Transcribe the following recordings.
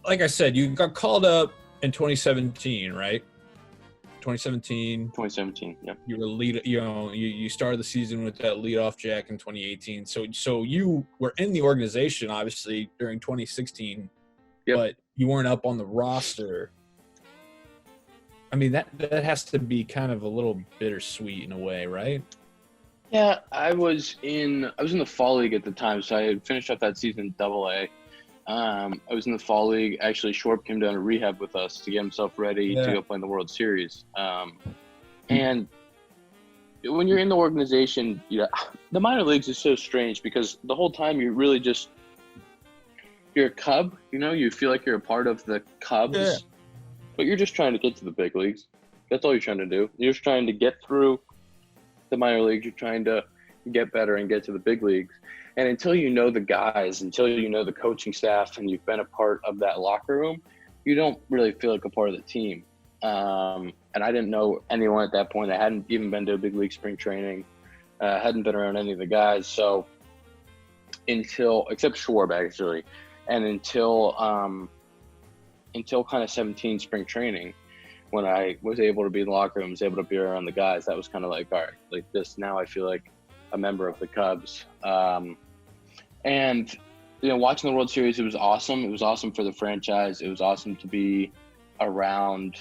like I said, you got called up in 2017, right? 2017. 2017. Yeah. You were you started the season with that leadoff jack in 2018. So you were in the organization obviously during 2016, Yep. but you weren't up on the roster. I mean, that has to be kind of a little bittersweet in a way, right? Yeah, I was in the fall league at the time, so I had finished up that season in AA. I was in the fall league. Actually, Shorp came down to rehab with us to get himself ready to go play in the World Series. And when you're in the organization, the minor leagues is so strange because the whole time you're a Cub. You feel like you're a part of the Cubs, but you're just trying to get to the big leagues. That's all you're trying to do. You're just trying to get through the minor leagues. You're trying to get better and get to the big leagues. And until you know the guys, until you know the coaching staff, and you've been a part of that locker room, you don't really feel like a part of the team. And I didn't know anyone at that point. I hadn't even been to a big league spring training. Hadn't been around any of the guys. So except Schwarb actually, and until kind of 17 spring training, when I was able to be in the locker room, was able to be around the guys, that was kind of like, all right, like this, now I feel like a member of the Cubs. And, watching the World Series, it was awesome. It was awesome for the franchise. It was awesome to be around,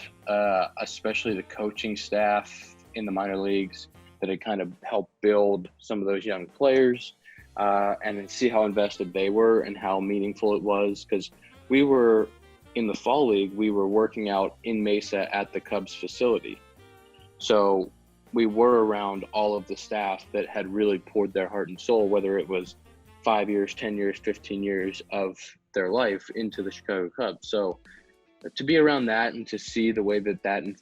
especially the coaching staff in the minor leagues that had kind of helped build some of those young players, and then see how invested they were and how meaningful it was. Because we were in the fall league, we were working out in Mesa at the Cubs facility. So we were around all of the staff that had really poured their heart and soul, whether it was 5 years, 10 years, 15 years of their life into the Chicago Cubs. So to be around that and to see the way that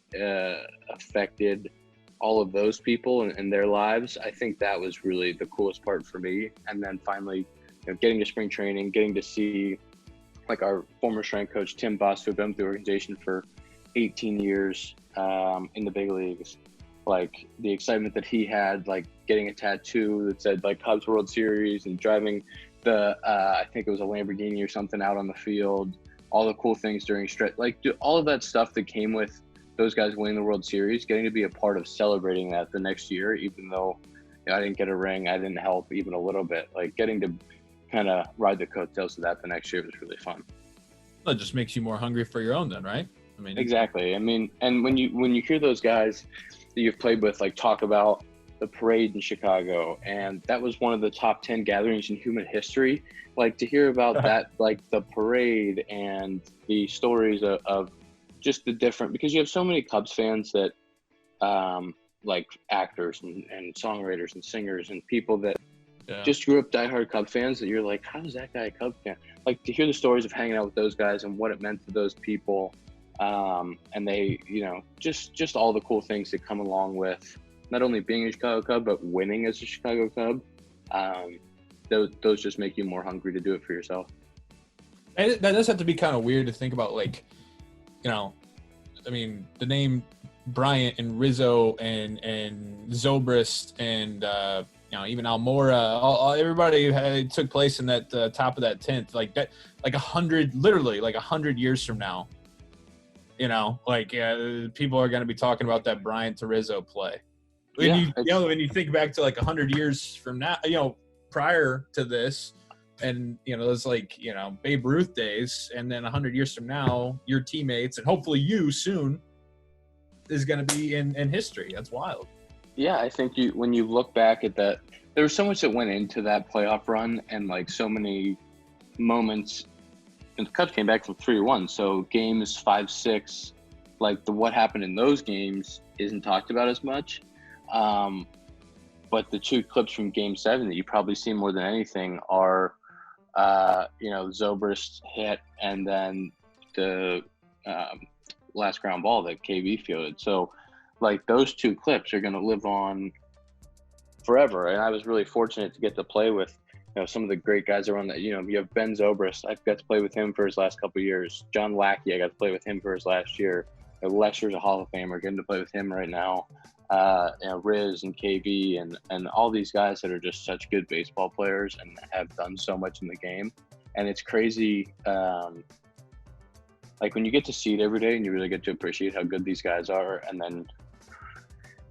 affected all of those people and their lives, I think that was really the coolest part for me. And then finally, getting to spring training, getting to see like our former strength coach, Tim Boss, who had been with the organization for 18 years in the big leagues, like the excitement that he had, like getting a tattoo that said like Cubs World Series and driving I think it was a Lamborghini or something out on the field, all the cool things during stretch, like all of that stuff that came with those guys winning the World Series, getting to be a part of celebrating that the next year, even though I didn't get a ring, I didn't help even a little bit, like getting to kind of ride the coattails of that the next year was really fun. Well, it just makes you more hungry for your own then, right? I mean, exactly. I mean, and when you hear those guys that you've played with, like talk about the parade in Chicago, and that was one of the top 10 gatherings in human history, like to hear about that, like the parade and the stories of just the different, because you have so many Cubs fans that like actors and songwriters and singers and people that just grew up diehard Cub fans, that you're like, how is that guy a Cub fan? Like to hear the stories of hanging out with those guys and what it meant to those people. And they, just all the cool things that come along with not only being a Chicago Cub, but winning as a Chicago Cub. Those just make you more hungry to do it for yourself. And that does have to be kind of weird to think about, like, I mean, the name Bryant and Rizzo and Zobrist and, even Almora, everybody took place in that top of that 10th, like that, like 100 years from now. People are going to be talking about that Bryant to Rizzo play. When you think back to like 100 years from now, prior to this, and those Babe Ruth days, and then 100 years from now, your teammates and hopefully you soon is going to be in history. That's wild. Yeah, I think when you look back at that, there was so much that went into that playoff run, and like so many moments. And the Cubs came back from 3-1, so games 5, 6, like what happened in those games isn't talked about as much. But the two clips from Game 7 that you probably see more than anything are, Zobrist hit and then the last ground ball that KB fielded. So, like those two clips are going to live on forever. And I was really fortunate to get to play with some of the great guys around that. You have Ben Zobrist. I've got to play with him for his last couple of years. John Lackey, I got to play with him for his last year. Lexer's a Hall of Famer, getting to play with him right now. Riz and KB and all these guys that are just such good baseball players and have done so much in the game. And it's crazy like when you get to see it every day and you really get to appreciate how good these guys are, and then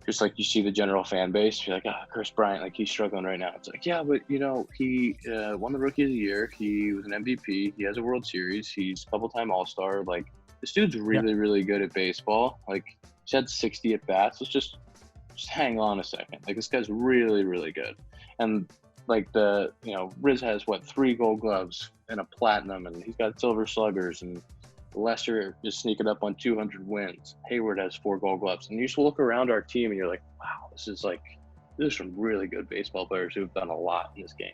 just like you see the general fan base, you're like, Chris Bryant, like he's struggling right now. It's like, yeah, but you know, he won the Rookie of the Year. He was an MVP. He has a World Series. He's a couple-time All-Star. Like this dude's really, really good at baseball. Like he's had 60 at bats. Let's just hang on a second. Like this guy's really, really good. And like Riz has 3 Gold Gloves and a platinum, and he's got Silver Sluggers, and Lester is sneaking up on 200 wins. Hayward has 4 Gold Gloves, and you just look around our team and you're like, wow, this is some really good baseball players who've done a lot in this game.